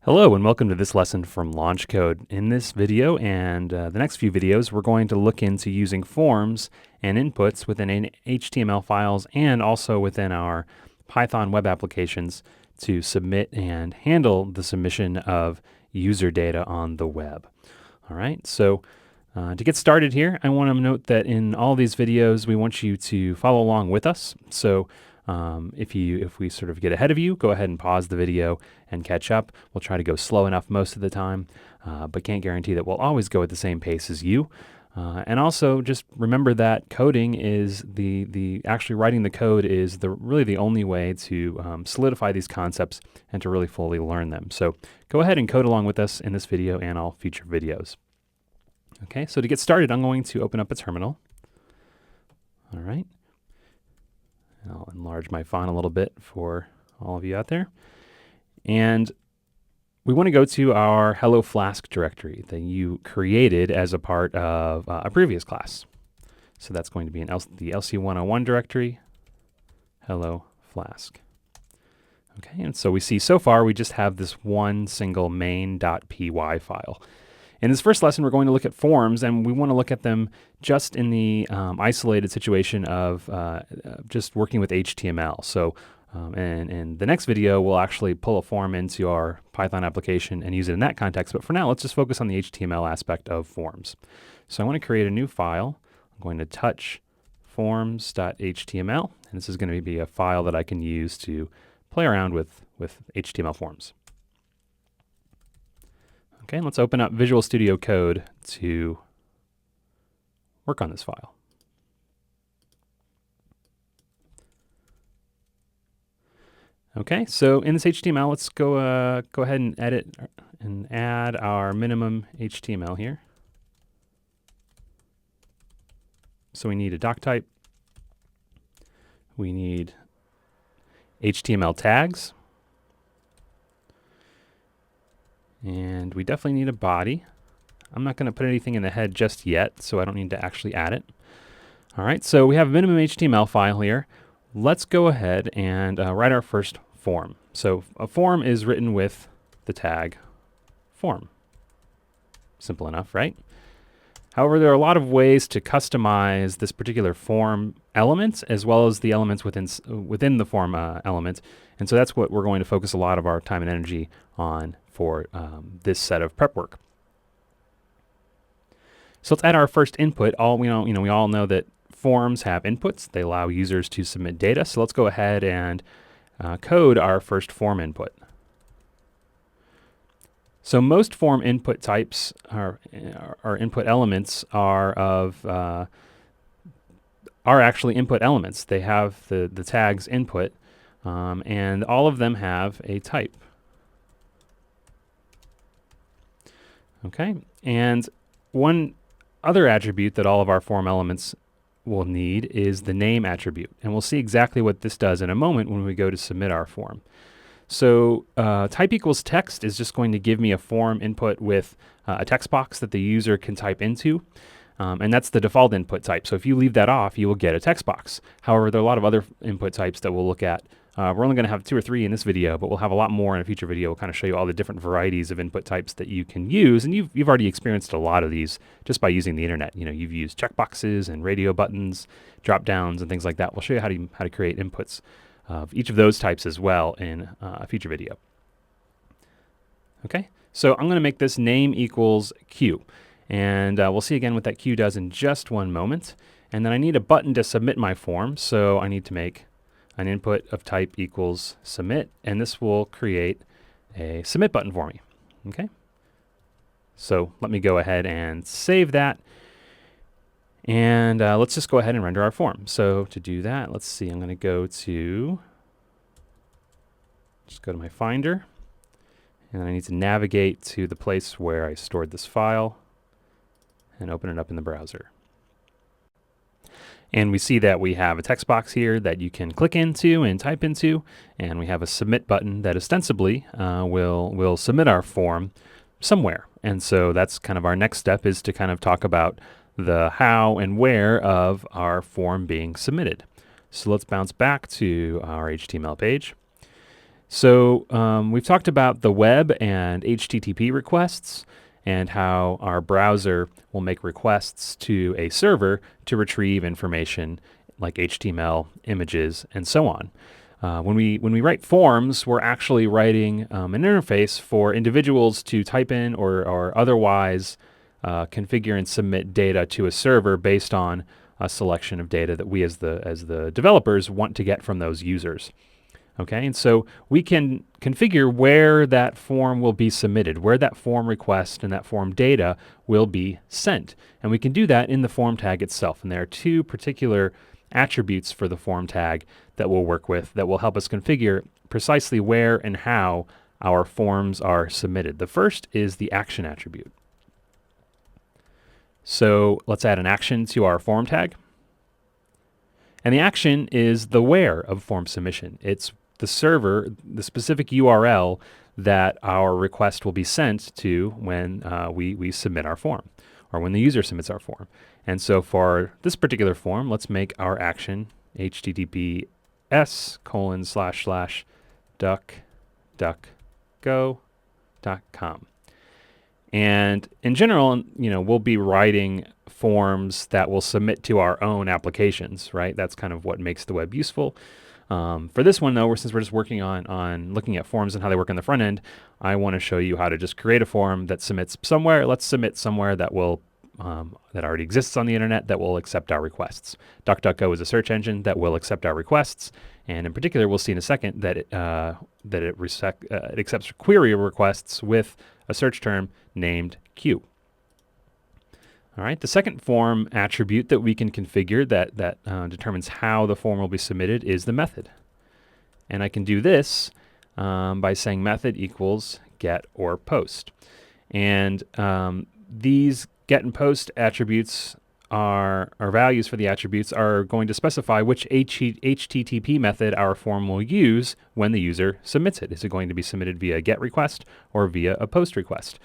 Hello and welcome to this lesson from LaunchCode. In this video and the next few videos, we're going to look into using forms and inputs within HTML files and also within our Python web applications to submit and handle the submission of user data on the web. All right, so to get started here, I want to note that in all these videos, we want you to follow along with us. So if we sort of get ahead of you, go ahead and pause the video and catch up. We'll try to go slow enough most of the time, but can't guarantee that we'll always go at the same pace as you. And also just remember that coding is actually writing the code is really the only way to solidify these concepts and to really fully learn them. So go ahead and code along with us in this video and all future videos. Okay, so to get started, I'm going to open up a terminal. All right. I'll enlarge my font a little bit for all of you out there. And we want to go to our Hello Flask directory that you created as a part of a previous class. So that's going to be in the LC101 directory, Hello Flask. Okay, and so we see so far we just have this one single main.py file. In this first lesson, we're going to look at forms, and we want to look at them just in the isolated situation of just working with HTML. So in the next video, we'll actually pull a form into our Python application and use it in that context. But for now, let's just focus on the HTML aspect of forms. So I want to create a new file. I'm going to touch forms.html, and this is going to be a file that I can use to play around with HTML forms. Okay, let's open up Visual Studio Code to work on this file. Okay, so in this HTML, let's go ahead and edit and add our minimum HTML here. So we need a doc type. We need HTML tags. And we definitely need a body. I'm not going to put anything in the head just yet, so I don't need to actually add it. All right, so we have a minimum HTML file here. Let's go ahead and write our first form. So a form is written with the tag form. Simple enough, right? However, there are a lot of ways to customize this particular form element as well as the elements within the form element. And so that's what we're going to focus a lot of our time and energy on for this set of prep work. So let's add our first input. We all know that forms have inputs. They allow users to submit data. So let's go ahead and code our first form input. So most form input types or input elements are actually input elements. They have the tags input, and all of them have a type. Okay, and one other attribute that all of our form elements will need is the name attribute. And we'll see exactly what this does in a moment when we go to submit our form. So type equals text is just going to give me a form input with a text box that the user can type into. And that's the default input type. So if you leave that off, you will get a text box. However, there are a lot of other input types that we'll look at. We're only going to have 2 or 3 in this video, but we'll have a lot more in a future video. We'll kind of show you all the different varieties of input types that you can use. And you've already experienced a lot of these just by using the internet. You know, you've used checkboxes and radio buttons, drop downs, and things like that. We'll show you how to create inputs of each of those types as well in a future video. Okay, so I'm going to make this name equals Q. And we'll see again what that Q does in just one moment. And then I need a button to submit my form. So I need to make an input of type equals submit, and this will create a submit button for me. Okay, so let me go ahead and save that, and let's just go ahead and render our form. So to do that, let's see, I'm going to just go to my Finder, and I need to navigate to the place where I stored this file and open it up in the browser. And we see that we have a text box here that you can click into and type into, and we have a submit button that ostensibly will submit our form somewhere. And so that's kind of our next step, is to kind of talk about the how and where of our form being submitted. So let's bounce back to our HTML page. So we've talked about the web and HTTP requests and how our browser will make requests to a server to retrieve information like HTML, images, and so on. When we write forms, we're actually writing an interface for individuals to type in or otherwise configure and submit data to a server based on a selection of data that we as the developers want to get from those users. Okay, and so we can configure where that form will be submitted, where that form request and that form data will be sent. And we can do that in the form tag itself. And there are two particular attributes for the form tag that we'll work with that will help us configure precisely where and how our forms are submitted. The first is the action attribute. So let's add an action to our form tag. And the action is the where of form submission. It's the server, the specific URL that our request will be sent to when we submit our form, or when the user submits our form. And so for this particular form, let's make our action https://duckduckgo.com. And in general, we'll be writing forms that will submit to our own applications, right? That's kind of what makes the web useful. For this one, though, since we're just working on looking at forms and how they work on the front end, I want to show you how to just create a form that submits somewhere. Let's submit somewhere that will that already exists on the internet that will accept our requests. DuckDuckGo is a search engine that will accept our requests, and in particular, we'll see in a second that it accepts query requests with a search term named Q. All right, the second form attribute that we can configure that determines how the form will be submitted is the method. And I can do this by saying method equals get or post. And these get and post attributes our values for the attributes are going to specify which HTTP method our form will use when the user submits it. Is it going to be submitted via a GET request or via a POST request?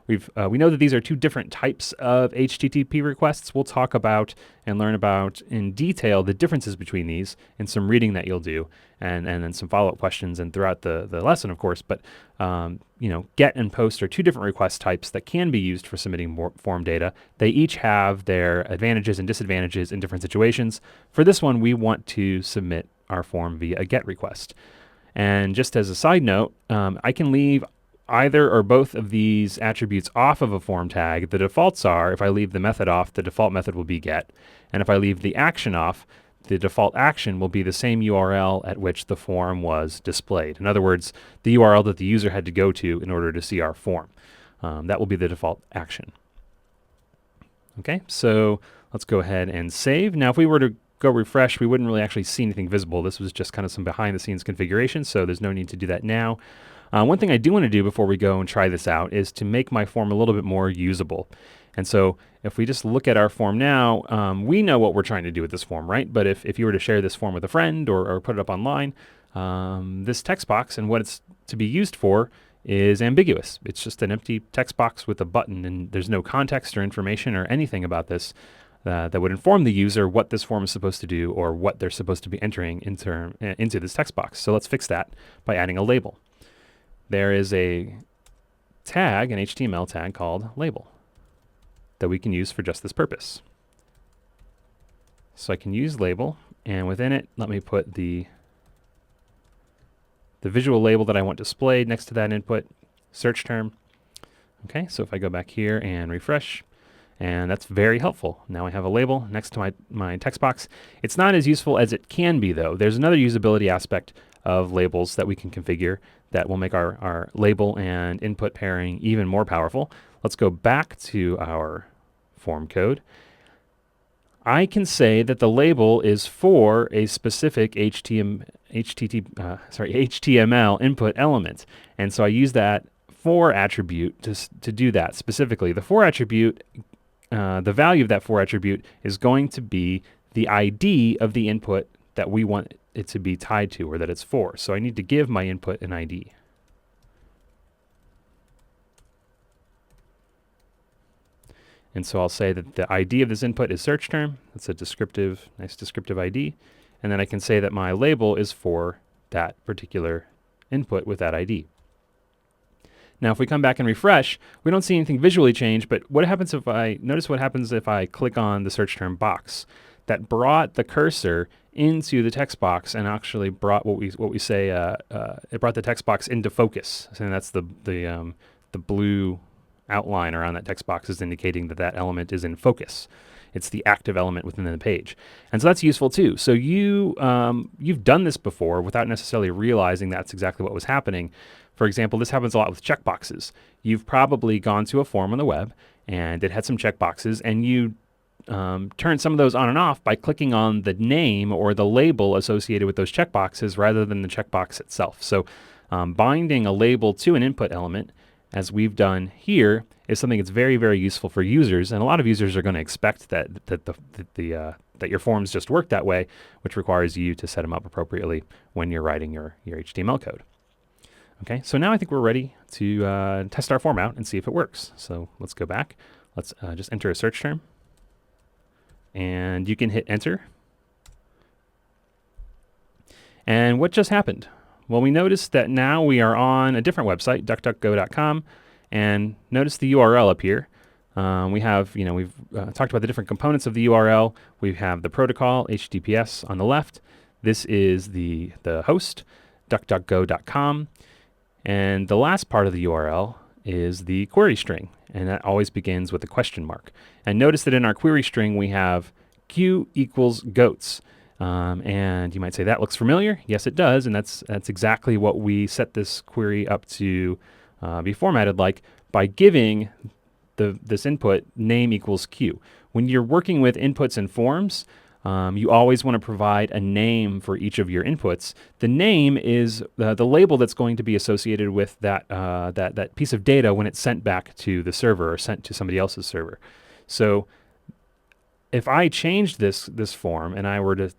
We know that these are two different types of HTTP requests. We'll talk about and learn about in detail the differences between these in some reading that you'll do, and then some follow-up questions and throughout the lesson, of course. But GET and POST are two different request types that can be used for submitting form data. They each have their advantages and disadvantages in different situations. For this one, we want to submit our form via a GET request. And just as a side note, I can leave either or both of these attributes off of a form tag. The defaults are, if I leave the method off, the default method will be get. And if I leave the action off, the default action will be the same URL at which the form was displayed. In other words, the URL that the user had to go to in order to see our form. That will be the default action. Okay, so let's go ahead and save. Now, if we were to go refresh, we wouldn't really actually see anything visible. This was just kind of some behind the scenes configuration, so there's no need to do that now. One thing I do want to do before we go and try this out is to make my form a little bit more usable. And so if we just look at our form now, we know what we're trying to do with this form, right? But if you were to share this form with a friend or put it up online, this text box and what it's to be used for is ambiguous. It's just an empty text box with a button, and there's no context or information or anything about this that would inform the user what this form is supposed to do or what they're supposed to be entering into this text box. So let's fix that by adding a label. There is a tag, an HTML tag called label that we can use for just this purpose. So I can use label, and within it, let me put the visual label that I want displayed next to that input, search term. Okay, so if I go back here and refresh, and that's very helpful. Now I have a label next to my text box. It's not as useful as it can be, though. There's another usability aspect of labels that we can configure that will make our label and input pairing even more powerful. Let's go back to our form code. I can say that the label is for a specific HTML input element. And so I use that for attribute to do that specifically. The for attribute, the value of that for attribute is going to be the ID of the input that we want it to be tied to, or that it's for. So I need to give my input an ID. And so I'll say that the ID of this input is search term. That's a descriptive, nice descriptive ID. And then I can say that my label is for that particular input with that ID. Now, if we come back and refresh, we don't see anything visually change, but what happens if notice what happens if I click on the search term box? That brought the cursor into the text box and actually brought what we say, it brought the text box into focus. And that's the blue outline around that text box is indicating that that element is in focus. It's the active element within the page. And so that's useful too. So you've done this before without necessarily realizing that's exactly what was happening. For example, this happens a lot with checkboxes. You've probably gone to a form on the web and it had some checkboxes, and you turn some of those on and off by clicking on the name or the label associated with those checkboxes rather than the checkbox itself. So binding a label to an input element, as we've done here, is something that's very, very useful for users, and a lot of users are going to expect that your forms just work that way, which requires you to set them up appropriately when you're writing your HTML code. Okay, so now I think we're ready to test our form out and see if it works. So let's go back. Let's just enter a search term, and you can hit enter. And what just happened? Well, we noticed that now we are on a different website, duckduckgo.com, and notice the URL up here. We've talked about the different components of the URL. We have the protocol, HTTPS, on the left. This is the host, duckduckgo.com. And the last part of the URL is the query string, and that always begins with a question mark. And notice that in our query string we have Q equals goats. And you might say, that looks familiar. Yes, it does, and that's exactly what we set this query up to be formatted like by giving this input name equals Q. When you're working with inputs and forms, you always want to provide a name for each of your inputs. The name is the label that's going to be associated with that piece of data when it's sent back to the server or sent to somebody else's server. So if I changed this form and I were to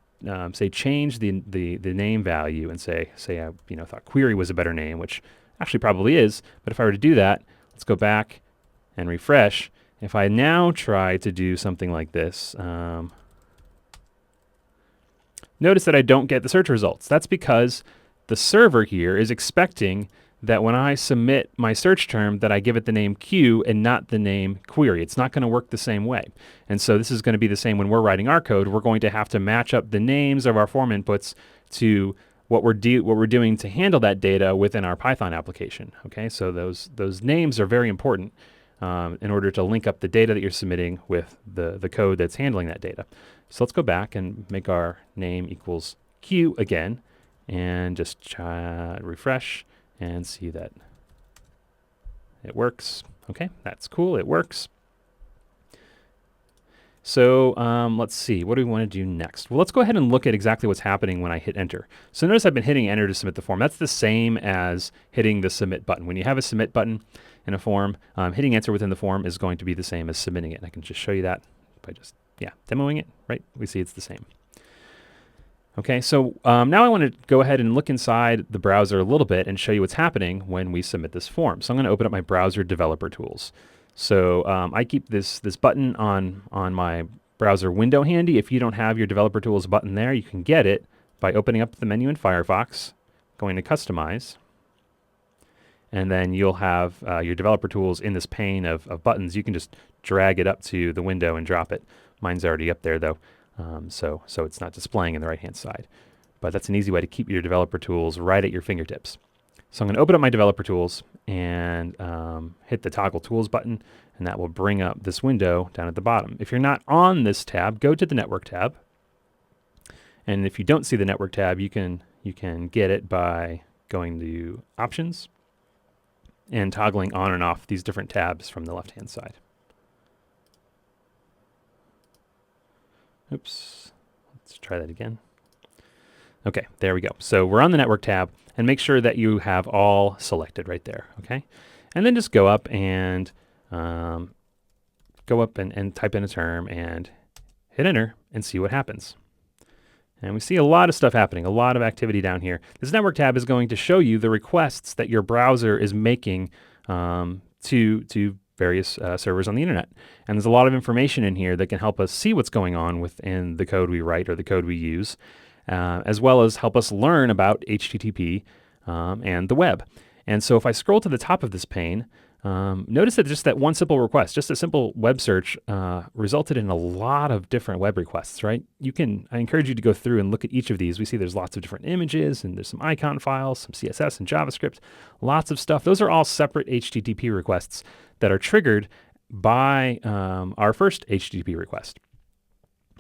say change the name value and say I thought query was a better name, which actually probably is, but if I were to do that, let's go back and refresh. If I now try to do something like this, notice that I don't get the search results. That's because the server here is expecting that when I submit my search term that I give it the name Q and not the name query. It's not going to work the same way. And so this is going to be the same when we're writing our code. We're going to have to match up the names of our form inputs to what we're doing to handle that data within our Python application. Okay, so those names are very important in order to link up the data that you're submitting with the code that's handling that data. So let's go back and make our name equals Q again, and just try refresh and see that it works. Okay, that's cool, it works. So let's see, what do we want to do next? Well, let's go ahead and look at exactly what's happening when I hit enter. So notice I've been hitting enter to submit the form. That's the same as hitting the submit button. When you have a submit button in a form, hitting enter within the form is going to be the same as submitting it. And I can just show you that by just, demoing it, right? We see it's the same. Okay, so now I want to go ahead and look inside the browser a little bit and show you what's happening when we submit this form. So I'm going to open up my browser developer tools. So I keep this button on my browser window handy. If you don't have your developer tools button there, you can get it by opening up the menu in Firefox, going to customize, and then you'll have your developer tools in this pane of buttons. You can just drag it up to the window and drop it. Mine's already up there though, so it's not displaying in the right-hand side. But that's an easy way to keep your developer tools right at your fingertips. So I'm going to open up my developer tools and hit the toggle tools button, and that will bring up this window down at the bottom. If you're not on this tab, go to the network tab. And if you don't see the network tab, you can get it by going to options and toggling on and off these different tabs from the left-hand side. Oops, let's try that again. Okay, there we go. So we're on the network tab, and make sure that you have all selected right there, okay? And then just go up and type in a term and hit enter and see what happens. And we see a lot of stuff happening, a lot of activity down here. This network tab is going to show you the requests that your browser is making to various servers on the internet. And there's a lot of information in here that can help us see what's going on within the code we write or the code we use, as well as help us learn about HTTP and the web. And so if I scroll to the top of this pane, notice that just that one simple request, just a simple web search, resulted in a lot of different web requests, right? I encourage you to go through and look at each of these. We see there's lots of different images, and there's some icon files, some CSS and JavaScript, lots of stuff. Those are all separate HTTP requests that are triggered by our first HTTP request.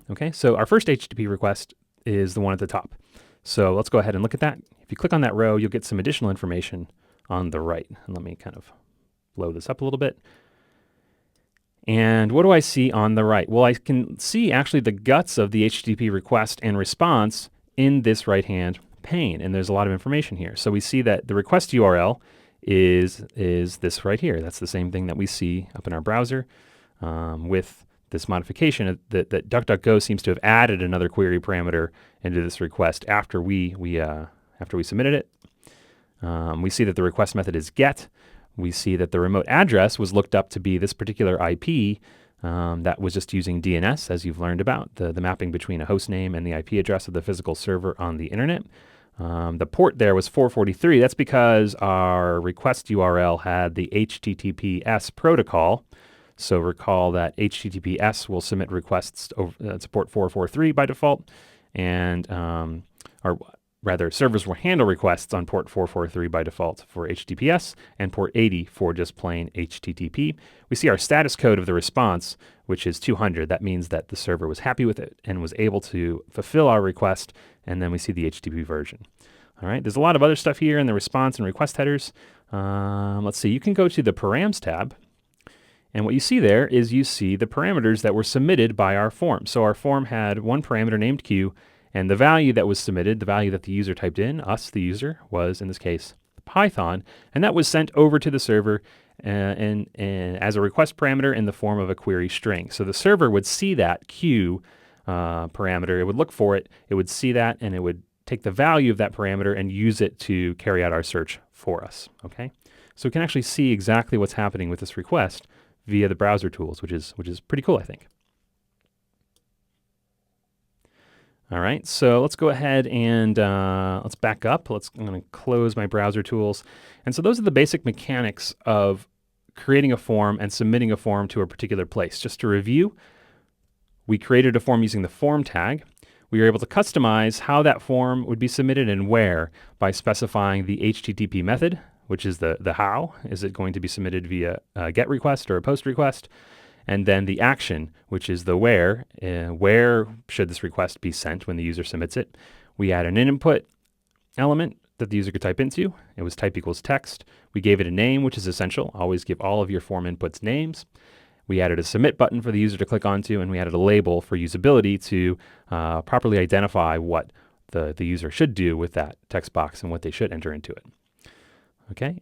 Okay, so our first HTTP request is the one at the top. So let's go ahead and look at that. If you click on that row, you'll get some additional information on the right. And let me kind of blow this up a little bit. And what do I see on the right? Well, I can see actually the guts of the HTTP request and response in this right-hand pane. And there's a lot of information here. So we see that the request URL is this right here. That's the same thing that we see up in our browser with this modification that DuckDuckGo seems to have added another query parameter into this request after we submitted it. We see that the request method is get. We see that the remote address was looked up to be this particular IP that was just using DNS, as you've learned about, the mapping between a host name and the IP address of the physical server on the internet. The port there was 443. That's because our request URL had the HTTPS protocol. So recall that HTTPS will submit requests to port 443 by default, and servers will handle requests on port 443 by default for HTTPS and port 80 for just plain HTTP. We see our status code of the response, which is 200. That means that the server was happy with it and was able to fulfill our request, and then we see the HTTP version. All right, there's a lot of other stuff here in the response and request headers. Let's see, you can go to the params tab. And what you see there is you see the parameters that were submitted by our form. So our form had one parameter named Q, and the value that was submitted, the value that the user typed in, us, the user, was in this case Python, and that was sent over to the server and as a request parameter in the form of a query string. So the server would see that Q parameter, it would look for it, it would see that, and it would take the value of that parameter and use it to carry out our search for us. Okay, so we can actually see exactly what's happening with this request via the browser tools, which is pretty cool, I think. All right, so let's go ahead and let's back up. I'm going to close my browser tools. And so those are the basic mechanics of creating a form and submitting a form to a particular place. Just to review, we created a form using the form tag. We were able to customize how that form would be submitted and where by specifying the HTTP method, which is the how. Is it going to be submitted via a GET request or a POST request? And then the action, which is the where. Where should this request be sent when the user submits it? We add an input element that the user could type into. It was type equals text. We gave it a name, which is essential. Always give all of your form inputs names. We added a submit button for the user to click onto, and we added a label for usability to properly identify what the user should do with that text box and what they should enter into it. Okay.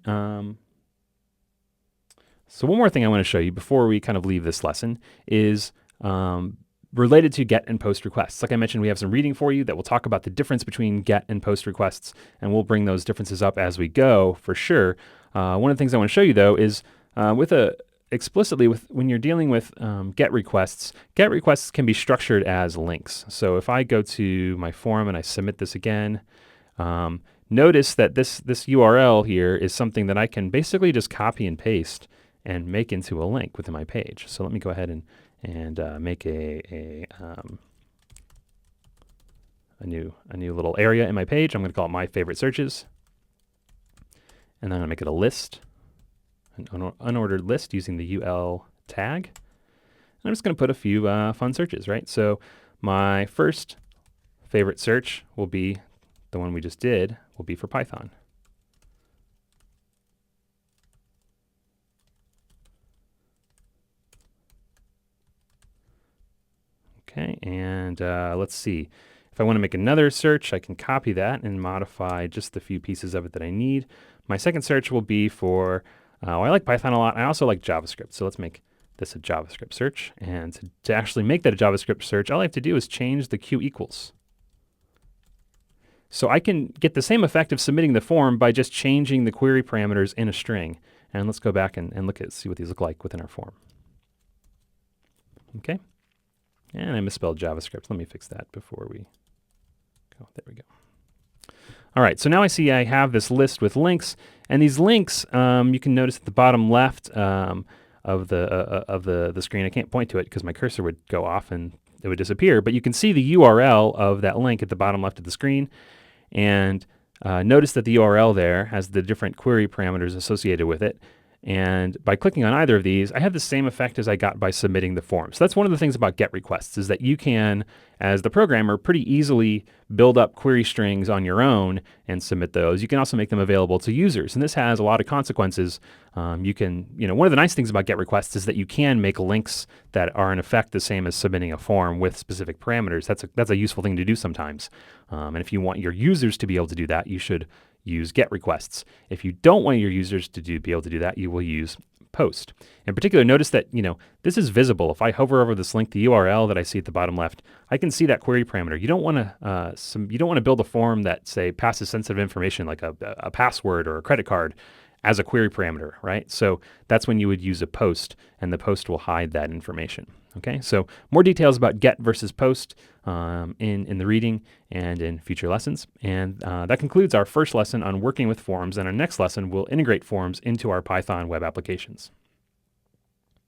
So one more thing I want to show you before we kind of leave this lesson is related to GET and POST requests. Like I mentioned, we have some reading for you that will talk about the difference between GET and POST requests, and we'll bring those differences up as we go for sure. One of the things I want to show you though is explicitly when you're dealing with GET requests can be structured as links. So if I go to my form and I submit this again, notice that this URL here is something that I can basically just copy and paste and make into a link within my page. So let me go ahead and make a new little area in my page. I'm going to call it My Favorite Searches, and I'm going to make it a list, an unordered list using the UL tag. And I'm just going to put a few fun searches, right? So my first favorite search will be the one we just did, will be for Python. Okay, and let's see. If I want to make another search, I can copy that and modify just the few pieces of it that I need. My second search will be for, I like Python a lot. I also like JavaScript. So let's make this a JavaScript search. And to actually make that a JavaScript search, all I have to do is change the Q equals. So I can get the same effect of submitting the form by just changing the query parameters in a string. And let's go back and see what these look like within our form. Okay. And I misspelled JavaScript. Let me fix that before we go. There we go. All right, so now I see I have this list with links, and these links, you can notice at the bottom left of the screen. I can't point to it because my cursor would go off and it would disappear, but you can see the URL of that link at the bottom left of the screen. And notice that the URL there has the different query parameters associated with it. And by clicking on either of these, I have the same effect as I got by submitting the form. So that's one of the things about GET requests, is that you can, as the programmer, pretty easily build up query strings on your own and submit those. You can also make them available to users. And this has a lot of consequences. One of the nice things about GET requests is that you can make links that are in effect the same as submitting a form with specific parameters. That's a useful thing to do sometimes. And if you want your users to be able to do that, you should use GET requests. If you don't want your users to be able to do that, you will use post. In particular, notice that this is visible. If I hover over this link, the URL that I see at the bottom left, I can see that query parameter. You don't want to build a form that, say, passes sensitive information like a password or a credit card as a query parameter, right? So that's when you would use a post, and the post will hide that information. Okay, so more details about GET versus POST in the reading and in future lessons. And that concludes our first lesson on working with forms. And our next lesson will integrate forms into our Python web applications.